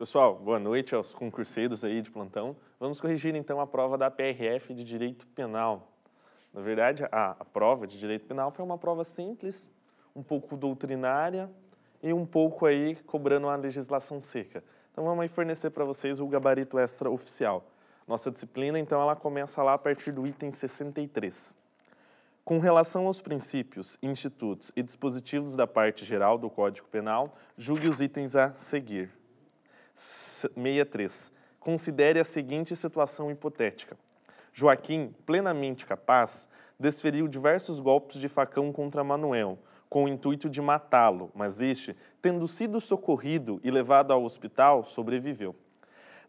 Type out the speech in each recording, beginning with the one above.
Pessoal, boa noite aos concurseiros aí de plantão. Vamos corrigir então a prova da PRF de Direito Penal. Na verdade, a prova de Direito Penal foi uma prova simples, um pouco doutrinária e um pouco aí cobrando a legislação seca. Então vamos aí fornecer para vocês o gabarito extraoficial. Nossa disciplina, então, ela começa lá a partir do item 63. Com relação aos princípios, institutos e dispositivos da parte geral do Código Penal, julgue os itens a seguir. 63. Considere a seguinte situação hipotética. Joaquim, plenamente capaz, desferiu diversos golpes de facão contra Manuel, com o intuito de matá-lo, mas este, tendo sido socorrido e levado ao hospital, sobreviveu.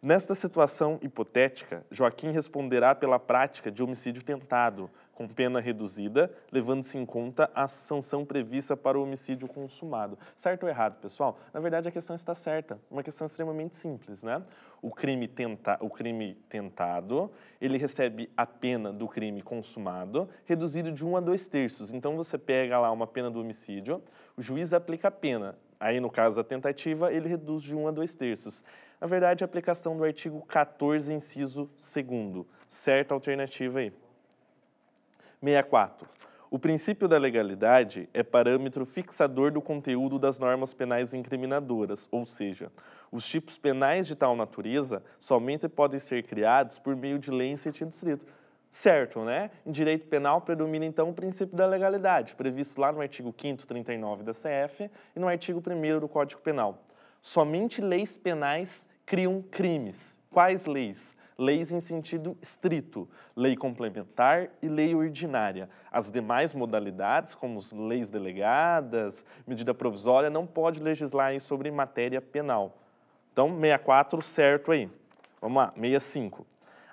Nesta situação hipotética, Joaquim responderá pela prática de homicídio tentado, com pena reduzida, levando-se em conta a sanção prevista para o homicídio consumado. Certo ou errado, pessoal? Na verdade, a questão está certa. Uma questão extremamente simples, né? O crime tentado, ele recebe a pena do crime consumado, reduzido de 1 a 2/3. Então, você pega lá uma pena do homicídio, o juiz aplica a pena. Aí, no caso da tentativa, ele reduz de 1 a 2/3. Na verdade, a aplicação do artigo 14, inciso 2º. Certa alternativa aí. 64. O princípio da legalidade é parâmetro fixador do conteúdo das normas penais incriminadoras, ou seja, os tipos penais de tal natureza somente podem ser criados por meio de lei em sentido estrito. Certo, né? Em direito penal predomina, então, o princípio da legalidade, previsto lá no artigo 5º, 39 da CF e no artigo 1º do Código Penal. Somente leis penais criam crimes. Quais leis? Leis em sentido estrito, lei complementar e lei ordinária. As demais modalidades, como leis delegadas, medida provisória, não pode legislar sobre matéria penal. Então, 64, certo aí. Vamos lá, 65.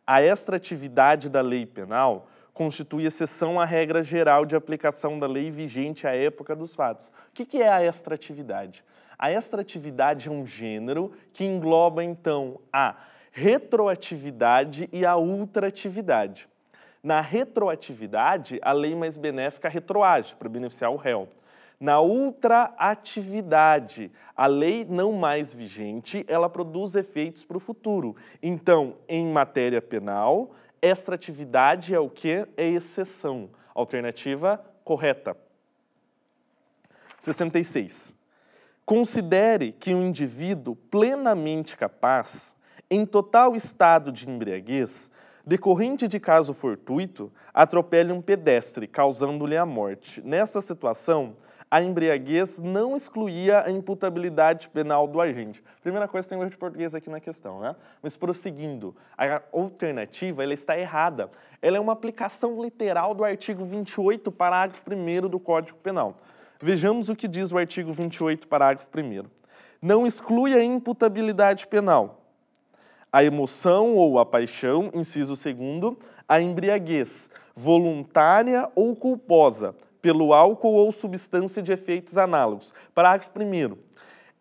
A extratividade da lei penal constitui exceção à regra geral de aplicação da lei vigente à época dos fatos. O que é a extratividade? A extratividade é um gênero que engloba, então, a retroatividade e a ultratividade. Na retroatividade, a lei mais benéfica retroage para beneficiar o réu. Na ultraatividade, a lei não mais vigente, ela produz efeitos para o futuro. Então, em matéria penal, extratividade é o quê? É exceção. Alternativa correta. 66. Considere que um indivíduo plenamente capaz, em total estado de embriaguez, decorrente de caso fortuito, atropele um pedestre, causando-lhe a morte. Nessa situação, a embriaguez não excluía a imputabilidade penal do agente. Primeira coisa, tem um erro de português aqui na questão, né? Mas prosseguindo, a alternativa ela está errada. Ela é uma aplicação literal do artigo 28, parágrafo 1º do Código Penal. Vejamos o que diz o artigo 28, parágrafo 1º. Não exclui a imputabilidade penal a emoção ou a paixão, inciso 2º, a embriaguez, voluntária ou culposa, pelo álcool ou substância de efeitos análogos. Parágrafo 1º.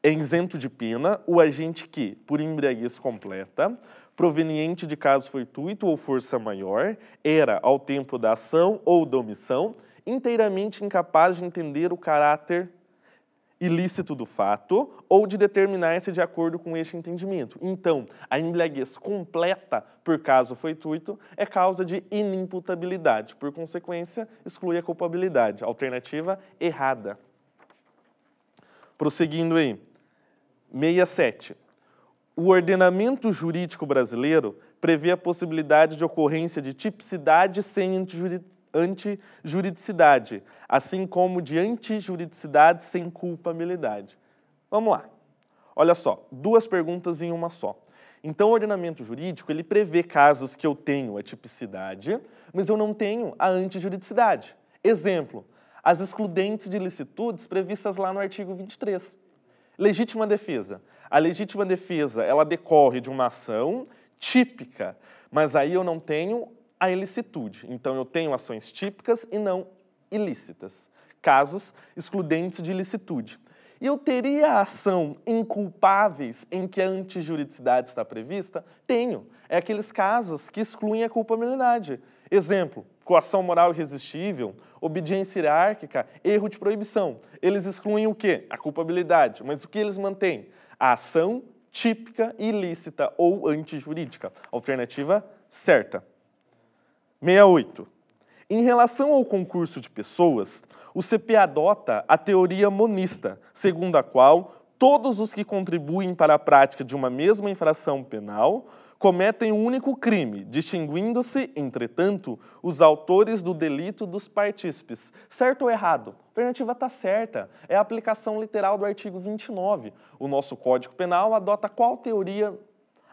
É isento de pena o agente que, por embriaguez completa, proveniente de caso fortuito ou força maior, era, ao tempo da ação ou da omissão, inteiramente incapaz de entender o caráter ilícito do fato ou de determinar-se de acordo com este entendimento. Então, a embriaguez completa por caso fortuito é causa de inimputabilidade. Por consequência, exclui a culpabilidade. Alternativa errada. Prosseguindo aí. 67. O ordenamento jurídico brasileiro prevê a possibilidade de ocorrência de tipicidade sem antijuridicidade, assim como de antijuridicidade sem culpabilidade. Vamos lá. Olha só, 2 perguntas em uma só. Então, o ordenamento jurídico, ele prevê casos que eu tenho a tipicidade, mas eu não tenho a antijuridicidade. Exemplo, as excludentes de ilicitudes previstas lá no artigo 23. Legítima defesa. A legítima defesa, ela decorre de uma ação típica, mas aí eu não tenho a ilicitude. Então, eu tenho ações típicas e não ilícitas. Casos excludentes de ilicitude. E eu teria a ação inculpáveis em que a antijuridicidade está prevista? Tenho. É aqueles casos que excluem a culpabilidade. Exemplo, coação moral irresistível, obediência hierárquica, erro de proibição. Eles excluem o quê? A culpabilidade. Mas o que eles mantêm? A ação típica, ilícita ou antijurídica. Alternativa certa. 68. Em relação ao concurso de pessoas, o CP adota a teoria monista, segundo a qual todos os que contribuem para a prática de uma mesma infração penal cometem um único crime, distinguindo-se, entretanto, os autores do delito dos partícipes. Certo ou errado? A alternativa está certa. É a aplicação literal do artigo 29. O nosso Código Penal adota qual teoria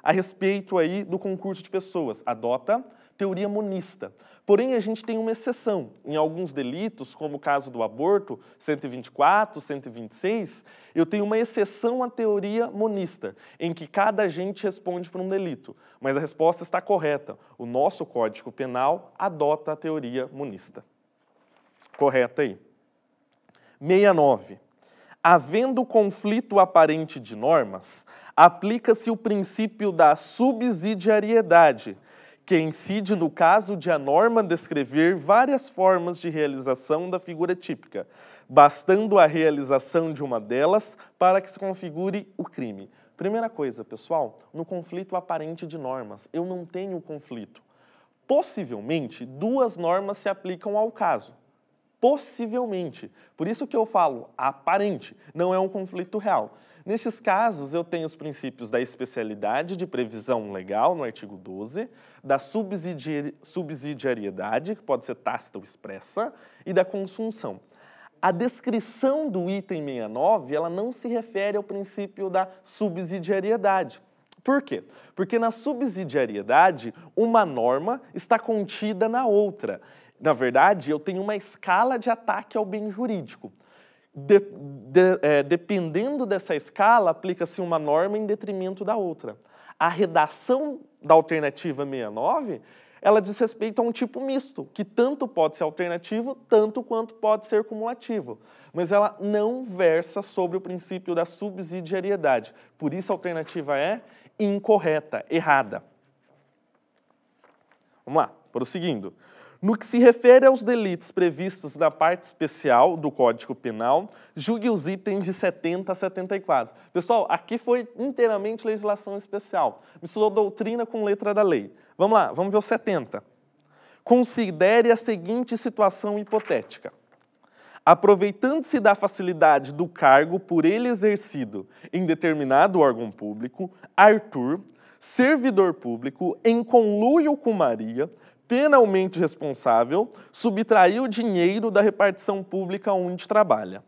a respeito aí do concurso de pessoas? Adota teoria monista. Porém, a gente tem uma exceção. Em alguns delitos, como o caso do aborto, 124, 126, eu tenho uma exceção à teoria monista, em que cada agente responde por um delito. Mas a resposta está correta. O nosso Código Penal adota a teoria monista. Correta aí. 69. Havendo conflito aparente de normas, aplica-se o princípio da subsidiariedade, que incide no caso de a norma descrever várias formas de realização da figura típica, bastando a realização de uma delas para que se configure o crime. Primeira coisa, pessoal, no conflito aparente de normas, eu não tenho conflito. Possivelmente, duas normas se aplicam ao caso. Possivelmente. Por isso que eu falo aparente, não é um conflito real. Nestes casos, eu tenho os princípios da especialidade de previsão legal, no artigo 12, da subsidiariedade, que pode ser tácita ou expressa, e da consunção. A descrição do item 69, ela não se refere ao princípio da subsidiariedade. Por quê? Porque na subsidiariedade, uma norma está contida na outra. Na verdade, eu tenho uma escala de ataque ao bem jurídico. Dependendo dessa escala, aplica-se uma norma em detrimento da outra. A redação da alternativa 69, ela diz respeito a um tipo misto, que tanto pode ser alternativo, tanto quanto pode ser cumulativo. Mas ela não versa sobre o princípio da subsidiariedade. Por isso a alternativa é incorreta, errada. Vamos lá, prosseguindo. No que se refere aos delitos previstos na parte especial do Código Penal, julgue os itens de 70 a 74. Pessoal, aqui foi inteiramente legislação especial. Misturou doutrina com letra da lei. Vamos lá, vamos ver o 70. Considere a seguinte situação hipotética. Aproveitando-se da facilidade do cargo por ele exercido em determinado órgão público, Arthur, servidor público, em conluio com Maria, penalmente responsável, subtraiu dinheiro da repartição pública onde trabalha.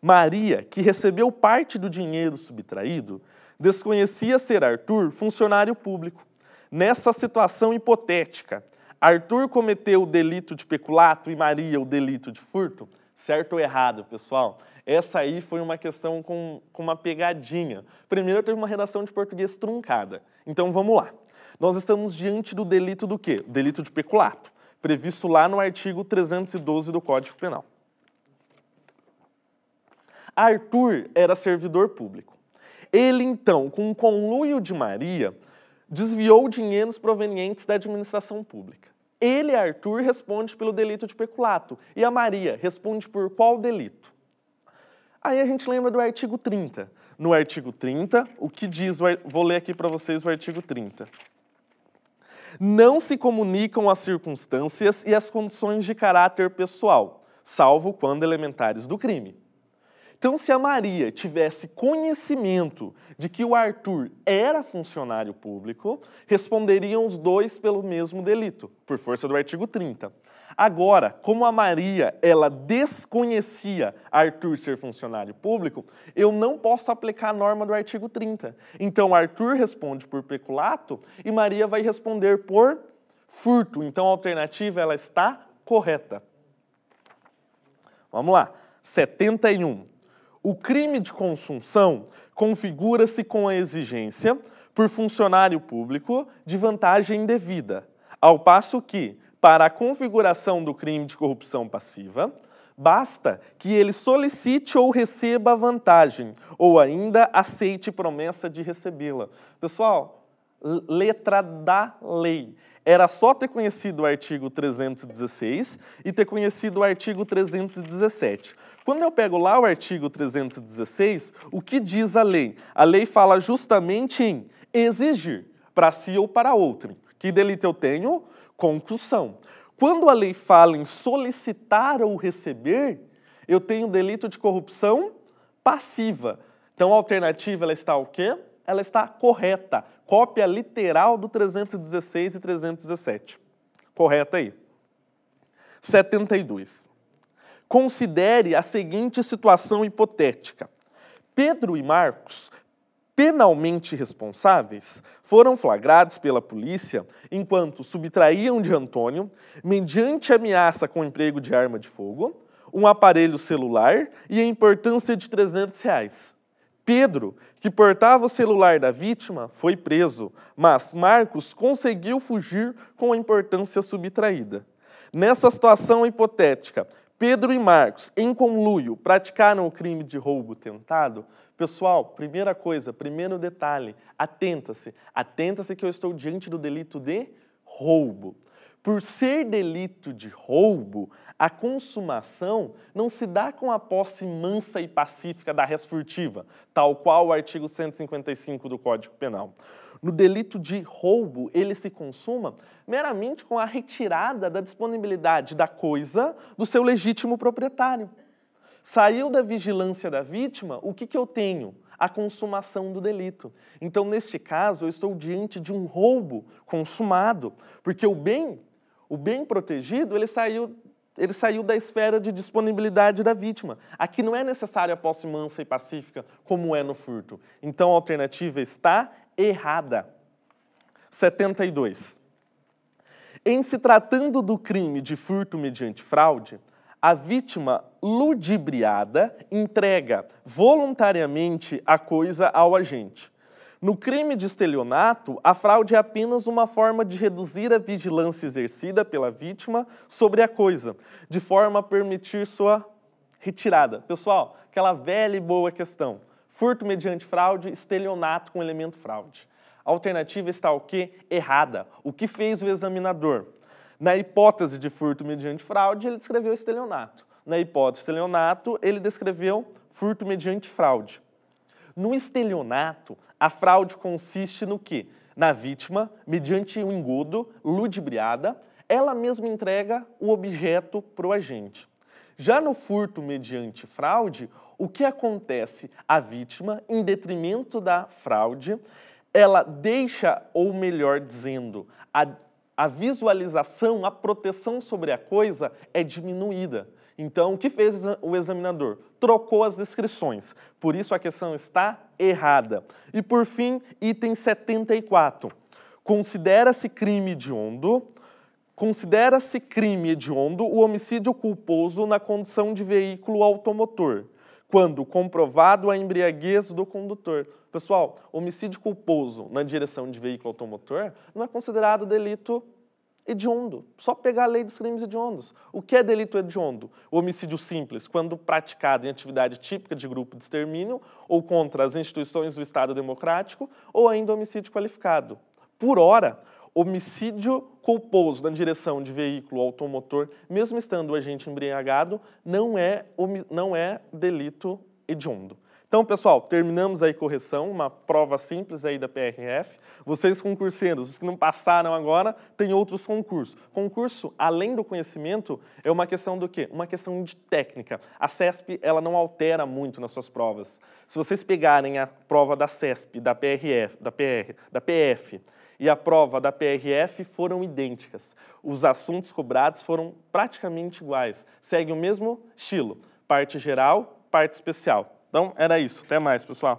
Maria, que recebeu parte do dinheiro subtraído, desconhecia ser Arthur funcionário público. Nessa situação hipotética, Arthur cometeu o delito de peculato e Maria o delito de furto? Certo ou errado, pessoal? Essa aí foi uma questão com uma pegadinha. Primeiro, teve uma redação de português truncada. Então, vamos lá. Nós estamos diante do delito do quê? Delito de peculato, previsto lá no artigo 312 do Código Penal. Arthur era servidor público. Ele, então, com o conluio de Maria, desviou dinheiros provenientes da administração pública. Ele, Arthur, responde pelo delito de peculato. E a Maria responde por qual delito? Aí a gente lembra do artigo 30. No artigo 30, o que diz? Vou ler aqui para vocês o artigo 30. Não se comunicam as circunstâncias e as condições de caráter pessoal, salvo quando elementares do crime. Então, se a Maria tivesse conhecimento de que o Arthur era funcionário público, responderiam os dois pelo mesmo delito, por força do artigo 30. Agora, como a Maria, ela desconhecia Arthur ser funcionário público, eu não posso aplicar a norma do artigo 30. Então, Arthur responde por peculato e Maria vai responder por furto. Então, a alternativa ela está correta. Vamos lá. 71. O crime de consunção configura-se com a exigência, por funcionário público, de vantagem indevida, ao passo que, para a configuração do crime de corrupção passiva, basta que ele solicite ou receba a vantagem, ou ainda aceite promessa de recebê-la. Pessoal, letra da lei. Era só ter conhecido o artigo 316 e ter conhecido o artigo 317. Quando eu pego lá o artigo 316, o que diz a lei? A lei fala justamente em exigir, para si ou para outrem. Que delito eu tenho? Concussão. Quando a lei fala em solicitar ou receber, eu tenho delito de corrupção passiva. Então a alternativa ela está o quê? Ela está correta. Cópia literal do 316 e 317. Correta aí. 72. Considere a seguinte situação hipotética. Pedro e Marcos, penalmente responsáveis, foram flagrados pela polícia enquanto subtraíam de Antônio, mediante ameaça com emprego de arma de fogo, um aparelho celular e a importância de R$300. Pedro, que portava o celular da vítima, foi preso, mas Marcos conseguiu fugir com a importância subtraída. Nessa situação hipotética, Pedro e Marcos, em conluio, praticaram o crime de roubo tentado. Pessoal, primeira coisa, primeiro detalhe, atenta-se. Atenta-se que eu estou diante do delito de roubo. Por ser delito de roubo, a consumação não se dá com a posse mansa e pacífica da res furtiva, tal qual o artigo 155 do Código Penal. No delito de roubo, ele se consuma meramente com a retirada da disponibilidade da coisa do seu legítimo proprietário. Saiu da vigilância da vítima, o que eu tenho? A consumação do delito. Então, neste caso, eu estou diante de um roubo consumado, porque o bem protegido, ele saiu da esfera de disponibilidade da vítima. Aqui não é necessária a posse mansa e pacífica, como é no furto. Então, a alternativa está errada. 72. Em se tratando do crime de furto mediante fraude, a vítima ludibriada entrega voluntariamente a coisa ao agente. No crime de estelionato, a fraude é apenas uma forma de reduzir a vigilância exercida pela vítima sobre a coisa, de forma a permitir sua retirada. Pessoal, aquela velha e boa questão. Furto mediante fraude, estelionato com elemento fraude. A alternativa está o quê? Errada. O que fez o examinador? Na hipótese de furto mediante fraude, ele descreveu estelionato. Na hipótese de estelionato, ele descreveu furto mediante fraude. No estelionato, a fraude consiste no quê? Na vítima, mediante um engodo, ludibriada, ela mesma entrega o objeto para o agente. Já no furto mediante fraude, o que acontece? A vítima, em detrimento da fraude, ela deixa, ou melhor dizendo, a visualização, a proteção sobre a coisa é diminuída. Então, o que fez o examinador? Trocou as descrições. Por isso, a questão está errada. E, por fim, item 74. Considera-se crime hediondo o homicídio culposo na condução de veículo automotor, quando comprovado a embriaguez do condutor. Pessoal, homicídio culposo na direção de veículo automotor não é considerado delito hediondo. Só pegar a lei dos crimes hediondos. O que é delito hediondo? O homicídio simples, quando praticado em atividade típica de grupo de extermínio ou contra as instituições do Estado democrático, ou ainda homicídio qualificado. Por ora, homicídio culposo na direção de veículo automotor, mesmo estando o agente embriagado, não é delito hediondo. Então, pessoal, terminamos aí correção, uma prova simples aí da PRF. Vocês concurseiros, os que não passaram agora, tem outros concursos. Concurso, além do conhecimento, é uma questão do quê? Uma questão de técnica. A CESP, ela não altera muito nas suas provas. Se vocês pegarem a prova da CESP, da PF e a prova da PRF foram idênticas. Os assuntos cobrados foram praticamente iguais. Segue o mesmo estilo. Parte geral, parte especial. Então, era isso. Até mais, pessoal.